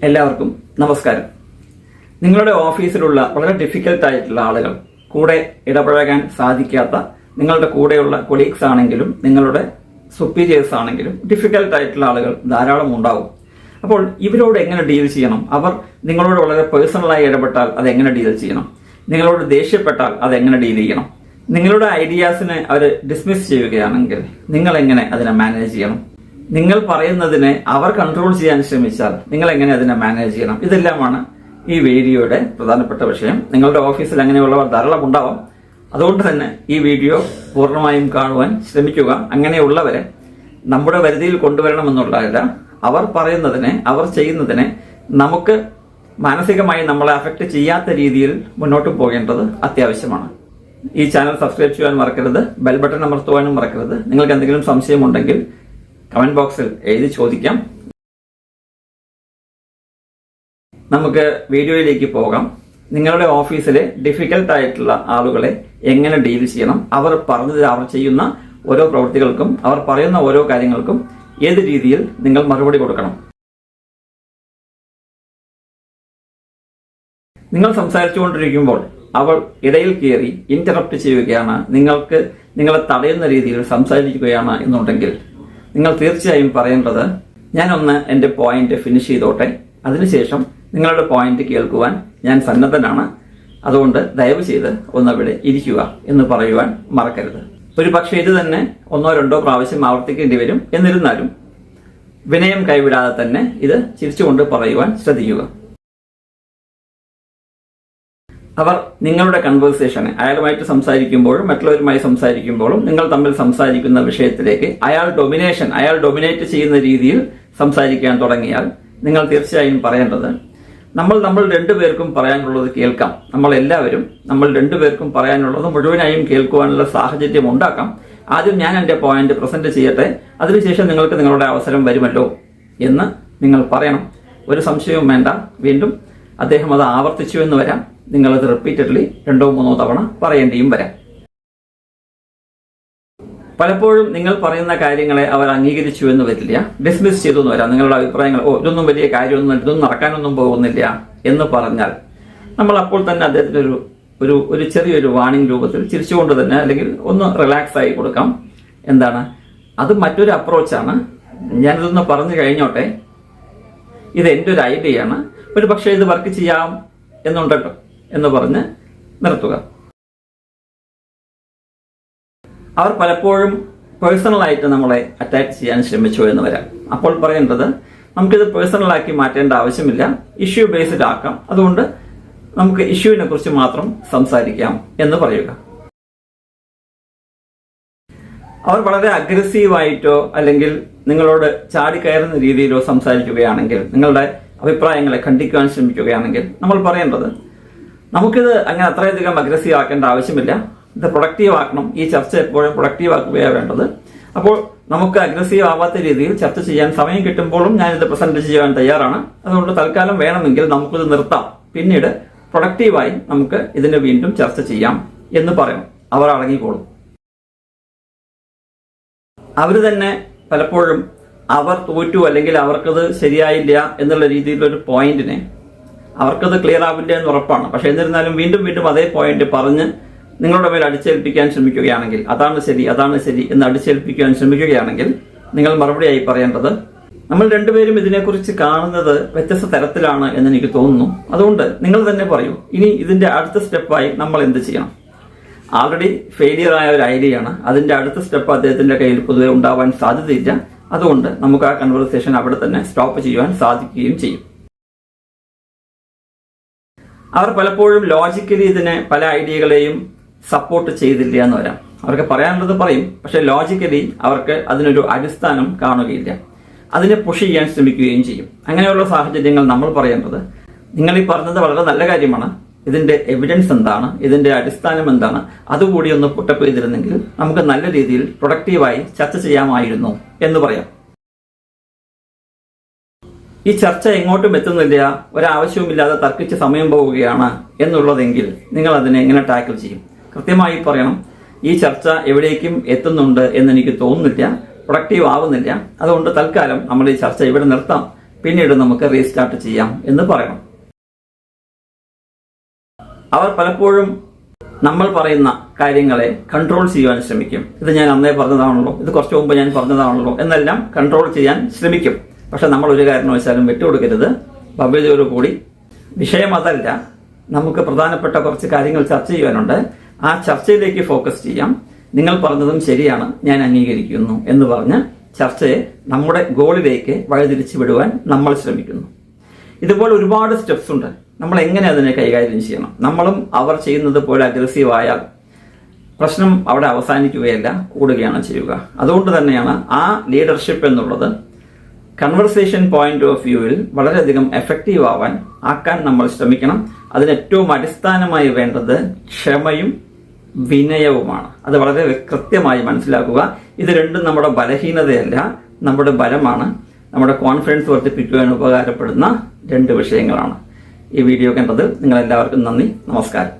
എല്ലാവർക്കും നമസ്കാരം. നിങ്ങളുടെ ഓഫീസിലുള്ള വളരെ ഡിഫിക്കൽട്ട് ആയിട്ടുള്ള ആളുകൾ, കൂടെ ഇടപഴകാൻ സാധിക്കാത്ത നിങ്ങളുടെ കൂടെയുള്ള കൊളീഗ്സ് ആണെങ്കിലും നിങ്ങളുടെ സുപ്പീരിയേഴ്സ് ആണെങ്കിലും ഡിഫിക്കൽട്ട് ആയിട്ടുള്ള ആളുകൾ ധാരാളം ഉണ്ടാവും. അപ്പോൾ ഇവരോട് എങ്ങനെ ഡീൽ ചെയ്യണം? അവർ നിങ്ങളോട് വളരെ പേഴ്സണലായി ഇടപെട്ടാൽ അത് എങ്ങനെ ഡീൽ ചെയ്യണം? നിങ്ങളോട് ദേഷ്യപ്പെട്ടാൽ അത് എങ്ങനെ ഡീൽ ചെയ്യണം? നിങ്ങളുടെ ഐഡിയാസിനെ അവർ ഡിസ്മിസ് ചെയ്യുകയാണെങ്കിൽ നിങ്ങൾ എങ്ങനെ അതിനെ മാനേജ് ചെയ്യണം? നിങ്ങൾ പറയുന്നതിനെ അവർ കൺട്രോൾ ചെയ്യാൻ ശ്രമിച്ചാൽ നിങ്ങൾ എങ്ങനെ അതിനെ മാനേജ് ചെയ്യണം? ഇതെല്ലാമാണ് ഈ വീഡിയോയുടെ പ്രധാനപ്പെട്ട വിഷയം. നിങ്ങളുടെ ഓഫീസിൽ അങ്ങനെയുള്ളവർ ധാരാളം ഉണ്ടാവാം. അതുകൊണ്ട് തന്നെ ഈ വീഡിയോ പൂർണ്ണമായും കാണുവാൻ ശ്രമിക്കുക. അങ്ങനെയുള്ളവരെ നമ്മുടെ പരിധിയിൽ കൊണ്ടുവരണമെന്നുള്ളതല്ല, അവർ പറയുന്നതിനെ, അവർ ചെയ്യുന്നതിനെ നമുക്ക് മാനസികമായി നമ്മളെ അഫക്റ്റ് ചെയ്യാത്ത രീതിയിൽ മുന്നോട്ട് പോകേണ്ടത് അത്യാവശ്യമാണ്. ഈ ചാനൽ സബ്സ്ക്രൈബ് ചെയ്യാൻ മറക്കരുത്, ബെൽ ബട്ടൺ അമർത്തുവാനും മറക്കരുത്. നിങ്ങൾക്ക് എന്തെങ്കിലും സംശയമുണ്ടെങ്കിൽ കമന്റ് ബോക്സിൽ എഴുതി ചോദിക്കാം. നമുക്ക് വീഡിയോയിലേക്ക് പോകാം. നിങ്ങളുടെ ഓഫീസിലെ ഡിഫിക്കൽട്ട് ആയിട്ടുള്ള ആളുകളെ എങ്ങനെ ഡീൽ ചെയ്യണം? അവർ ചെയ്യുന്ന ഓരോ പ്രവൃത്തികൾക്കും, അവർ പറയുന്ന ഓരോ കാര്യങ്ങൾക്കും ഏത് രീതിയിൽ നിങ്ങൾ മറുപടി കൊടുക്കണം? നിങ്ങൾ സംസാരിച്ചുകൊണ്ടിരിക്കുമ്പോൾ അവർ ഇടയിൽ കയറി ഇന്ററപ്റ്റ് ചെയ്യുകയാണ്, നിങ്ങളെ തടയുന്ന രീതിയിൽ സംസാരിക്കുകയാണ് എന്നുണ്ടെങ്കിൽ നിങ്ങൾ തീർച്ചയായും പറയേണ്ടത്, ഞാനൊന്ന് എൻ്റെ പോയിന്റ് ഫിനിഷ് ചെയ്തോട്ടെ, അതിനുശേഷം നിങ്ങളുടെ പോയിന്റ് കേൾക്കുവാൻ ഞാൻ സന്നദ്ധനാണ്, അതുകൊണ്ട് ദയവ് ചെയ്ത് ഒന്നവിടെ ഇരിക്കുക എന്ന് പറയുവാൻ മറക്കരുത്. ഒരു പക്ഷേ ഇത് തന്നെ 1-2 പ്രാവശ്യം ആവർത്തിക്കേണ്ടി വരും. എന്നിരുന്നാലും വിനയം കൈവിടാതെ തന്നെ ഇത് ചിരിച്ചുകൊണ്ട് പറയുവാൻ ശ്രദ്ധിക്കുക. അവർ നിങ്ങളുടെ കൺവേഴ്സേഷനെ, അയാളുമായിട്ട് സംസാരിക്കുമ്പോഴും മറ്റുള്ളവരുമായി സംസാരിക്കുമ്പോഴും നിങ്ങൾ തമ്മിൽ സംസാരിക്കുന്ന വിഷയത്തിലേക്ക് അയാൾ ഡൊമിനേറ്റ് ചെയ്യുന്ന രീതിയിൽ സംസാരിക്കാൻ തുടങ്ങിയാൽ നിങ്ങൾ തീർച്ചയായും പറയേണ്ടത്, നമ്മൾ രണ്ടുപേർക്കും പറയാനുള്ളത് കേൾക്കാം. നമ്മൾ രണ്ടുപേർക്കും പറയാനുള്ളത് മുഴുവനായും കേൾക്കുവാനുള്ള സാഹചര്യം ഉണ്ടാക്കാം. ആദ്യം ഞാൻ എൻ്റെ പോയിന്റ് പ്രസന്റ് ചെയ്യട്ടെ, അതിനുശേഷം നിങ്ങൾക്ക് നിങ്ങളുടെ അവസരം വരുമല്ലോ എന്ന് നിങ്ങൾ പറയണം. ഒരു സംശയവും വേണ്ട. വീണ്ടും അദ്ദേഹം അത് ആവർത്തിച്ചു എന്ന് വരാം. നിങ്ങളത് റിപ്പീറ്റഡ്ലി 2-3 തവണ പറയേണ്ടിയും വരാം. പലപ്പോഴും നിങ്ങൾ പറയുന്ന കാര്യങ്ങളെ അവർ അംഗീകരിച്ചു എന്ന് വരില്ല, ഡിസ്മിസ് ചെയ്തു എന്ന് വരാം. നിങ്ങളുടെ അഭിപ്രായങ്ങൾ, ഇതൊന്നും വലിയ കാര്യമൊന്നും, ഇതൊന്നും നടക്കാനൊന്നും പോകുന്നില്ല എന്ന് പറഞ്ഞാൽ നമ്മൾ അപ്പോൾ തന്നെ അദ്ദേഹത്തിന് ഒരു ചെറിയൊരു വാണിംഗ് രൂപത്തിൽ ചിരിച്ചുകൊണ്ട് തന്നെ, അല്ലെങ്കിൽ ഒന്ന് റിലാക്സ് ആയി കൊടുക്കാം. എന്താണ് അത്? മറ്റൊരു അപ്രോച്ചാണ്. ഞാനിതൊന്ന് പറഞ്ഞു കഴിഞ്ഞോട്ടെ, ഇത് എൻ്റെ ഒരു ഐഡിയയാണ്, ഒരു പക്ഷേ ഇത് വർക്ക് ചെയ്യാം എന്നുണ്ടോ എന്ന് പറഞ്ഞ് നിർത്തുക. അവർ പലപ്പോഴും പേഴ്സണലായിട്ട് നമ്മളെ അറ്റാക്ക് ചെയ്യാൻ ശ്രമിച്ചു എന്ന് വരാം. അപ്പോൾ പറയേണ്ടത്, നമുക്കിത് പേഴ്സണലാക്കി മാറ്റേണ്ട ആവശ്യമില്ല, ഇഷ്യൂ ബേസ്ഡ് ആക്കാം. അതുകൊണ്ട് നമുക്ക് ഇഷ്യൂവിനെ കുറിച്ച് മാത്രം സംസാരിക്കാം എന്ന് പറയുക. അവർ വളരെ അഗ്രസീവായിട്ടോ അല്ലെങ്കിൽ നിങ്ങളോട് ചാടിക്കയറുന്ന രീതിയിലോ സംസാരിക്കുകയാണെങ്കിൽ, നിങ്ങളുടെ അഭിപ്രായങ്ങളെ ഖണ്ഡിക്കുവാൻ ശ്രമിക്കുകയാണെങ്കിൽ നമ്മൾ പറയേണ്ടത്, നമുക്കിത് അങ്ങനെ അത്രയധികം അഗ്രസീവ് ആക്കേണ്ട ആവശ്യമില്ല, ഇത് പ്രൊഡക്റ്റീവ് ആക്കണം. ഈ ചർച്ച എപ്പോഴും പ്രൊഡക്റ്റീവ് ആക്കുകയാണ് വേണ്ടത്. അപ്പോൾ നമുക്ക് അഗ്രസീവ് ആവാത്ത രീതിയിൽ ചർച്ച ചെയ്യാൻ സമയം കിട്ടുമ്പോഴും ഞാനിത് പ്രസന്റ് ചെയ്യാൻ തയ്യാറാണ്. അതുകൊണ്ട് തൽക്കാലം വേണമെങ്കിൽ നമുക്കിത് നിർത്താം, പിന്നീട് പ്രൊഡക്റ്റീവായി നമുക്ക് ഇതിനെ വീണ്ടും ചർച്ച ചെയ്യാം എന്ന് പറയണം. അവർ അടങ്ങിക്കോളും. അവർ തന്നെ പലപ്പോഴും അവർ തോറ്റു അല്ലെങ്കിൽ അവർക്കത് ശരിയായില്ല എന്നുള്ള രീതിയിലൊരു പോയിന്റിനെ, അവർക്കത് ക്ലിയർ ആവില്ല എന്ന് ഉറപ്പാണ്, പക്ഷെ എന്നിരുന്നാലും വീണ്ടും അതേ പോയിന്റ് പറഞ്ഞ് നിങ്ങളുടെ മേൽ അടിച്ചേൽപ്പിക്കാൻ ശ്രമിക്കുകയാണെങ്കിൽ, അതാണ് ശരി എന്ന് അടിച്ചേൽപ്പിക്കാൻ ശ്രമിക്കുകയാണെങ്കിൽ നിങ്ങൾ മറുപടിയായി പറയേണ്ടത്, നമ്മൾ രണ്ടുപേരും ഇതിനെക്കുറിച്ച് കാണുന്നത് വ്യത്യസ്ത തരത്തിലാണ് എന്ന് എനിക്ക് തോന്നുന്നു. അതുകൊണ്ട് നിങ്ങൾ തന്നെ പറയൂ, ഇനി ഇതിന്റെ അടുത്ത സ്റ്റെപ്പായി നമ്മൾ എന്ത് ചെയ്യണം? ആൾറെഡി ഫെയിലിയർ ആയ ഒരു ഐഡിയയാണ്. അതിന്റെ അടുത്ത സ്റ്റെപ്പ് അദ്ദേഹത്തിന്റെ കയ്യിൽ പൊതുവെ ഉണ്ടാവാൻ സാധ്യതയില്ല. അതുകൊണ്ട് നമുക്ക് ആ കൺവെർസേഷൻ അവിടെ തന്നെ സ്റ്റോപ്പ് ചെയ്യുവാൻ സാധിക്കുകയും ചെയ്യും. അവർ പലപ്പോഴും ലോജിക്കലി ഇതിനെ, പല ഐഡിയകളെയും സപ്പോർട്ട് ചെയ്തില്ല എന്ന് വരാം. അവർക്ക് പറയാനുള്ളത് പറയും, പക്ഷെ ലോജിക്കലി അവർക്ക് അതിനൊരു അടിസ്ഥാനം കാണുകയില്ല. അതിനെ പുഷ് ചെയ്യാൻ ശ്രമിക്കുകയും ചെയ്യും. അങ്ങനെയുള്ള സാഹചര്യങ്ങൾ നമ്മൾ പറയേണ്ടത്, നിങ്ങൾ ഈ പറഞ്ഞത് വളരെ നല്ല കാര്യമാണ്, ഇതിന്റെ എവിഡൻസ് എന്താണ്, ഇതിന്റെ അടിസ്ഥാനം എന്താണ്, അതുകൂടി ഒന്ന് പുട്ടപ്പ് ചെയ്തിരുന്നെങ്കിൽ നമുക്ക് നല്ല രീതിയിൽ പ്രൊഡക്റ്റീവായി ചർച്ച ചെയ്യാമായിരുന്നു എന്ന് പറയാം. ഈ ചർച്ച എങ്ങോട്ടും എത്തുന്നില്ല, ഒരാവശ്യവുമില്ലാതെ തർക്കിച്ച് സമയം പോവുകയാണ് എന്നുള്ളതെങ്കിൽ നിങ്ങൾ അതിനെ എങ്ങനെ ടാക്കിൾ ചെയ്യും? കൃത്യമായി പറയണം, ഈ ചർച്ച എവിടേക്കും എത്തുന്നുണ്ട് എന്ന് എനിക്ക് തോന്നുന്നില്ല, പ്രൊഡക്റ്റീവ് ആവുന്നില്ല, അതുകൊണ്ട് തൽക്കാലം നമ്മൾ ഈ ചർച്ച ഇവിടെ നിർത്താം പിന്നീട് നമുക്ക് റീസ്റ്റാർട്ട് ചെയ്യാം എന്ന് പറയണം. അവർ പലപ്പോഴും നമ്മൾ പറയുന്ന കാര്യങ്ങളെ കൺട്രോൾ ചെയ്യാൻ ശ്രമിക്കും. ഇത് ഞാൻ അന്നേ പറഞ്ഞതാണല്ലോ, ഇത് കുറച്ചു മുമ്പ് ഞാൻ പറഞ്ഞതാണല്ലോ എന്നെല്ലാം കൺട്രോൾ ചെയ്യാൻ ശ്രമിക്കും. പക്ഷെ നമ്മൾ ഒരു കാരണവശാലും വിട്ടുകൊടുക്കരുത്. ഭവ്യതയോടുകൂടി വിഷയം അതല്ല, നമുക്ക് പ്രധാനപ്പെട്ട കുറച്ച് കാര്യങ്ങൾ ചർച്ച ചെയ്യാനുണ്ട്. ആ ചർച്ചയിലേക്ക് ഫോക്കസ് ചെയ്യാം. നിങ്ങൾ പറഞ്ഞതും ശരിയാണ്, ഞാൻ അംഗീകരിക്കുന്നു എന്ന് പറഞ്ഞ് ചർച്ചയെ നമ്മുടെ ഗോളിലേക്ക് വഴിതിരിച്ചു വിടുവാൻ നമ്മൾ ശ്രമിക്കുന്നു. ഇതുപോലെ ഒരുപാട് സ്റ്റെപ്സ് ഉണ്ട്. നമ്മൾ എങ്ങനെ അതിനെ കൈകാര്യം ചെയ്യണം? നമ്മളും അവർ ചെയ്യുന്നത് പോലെ അഗ്രസീവ് ആയാൽ പ്രശ്നം അവിടെ അവസാനിക്കുകയല്ല, കൂടുകയാണ് ചെയ്യുക. അതുകൊണ്ട് തന്നെയാണ് ആ ലീഡർഷിപ്പ് എന്നുള്ളത് കൺവെർസേഷൻ പോയിന്റ് ഓഫ് വ്യൂവിൽ വളരെയധികം എഫക്റ്റീവ് ആക്കാൻ നമ്മൾ ശ്രമിക്കണം. അതിന് ഏറ്റവും അടിസ്ഥാനമായി വേണ്ടത് ക്ഷമയും വിനയവുമാണ്. അത് വളരെ കൃത്യമായി മനസ്സിലാക്കുക. ഇത് രണ്ടും നമ്മുടെ ബലഹീനതയല്ല, നമ്മുടെ ബലമാണ്. നമ്മുടെ കോൺഫിഡൻസ് വർദ്ധിപ്പിക്കുവാൻ ഉപകാരപ്പെടുന്ന രണ്ട് വിഷയങ്ങളാണ്. ഈ വീഡിയോ കണ്ടത് നിങ്ങളെല്ലാവർക്കും നന്ദി. നമസ്കാരം.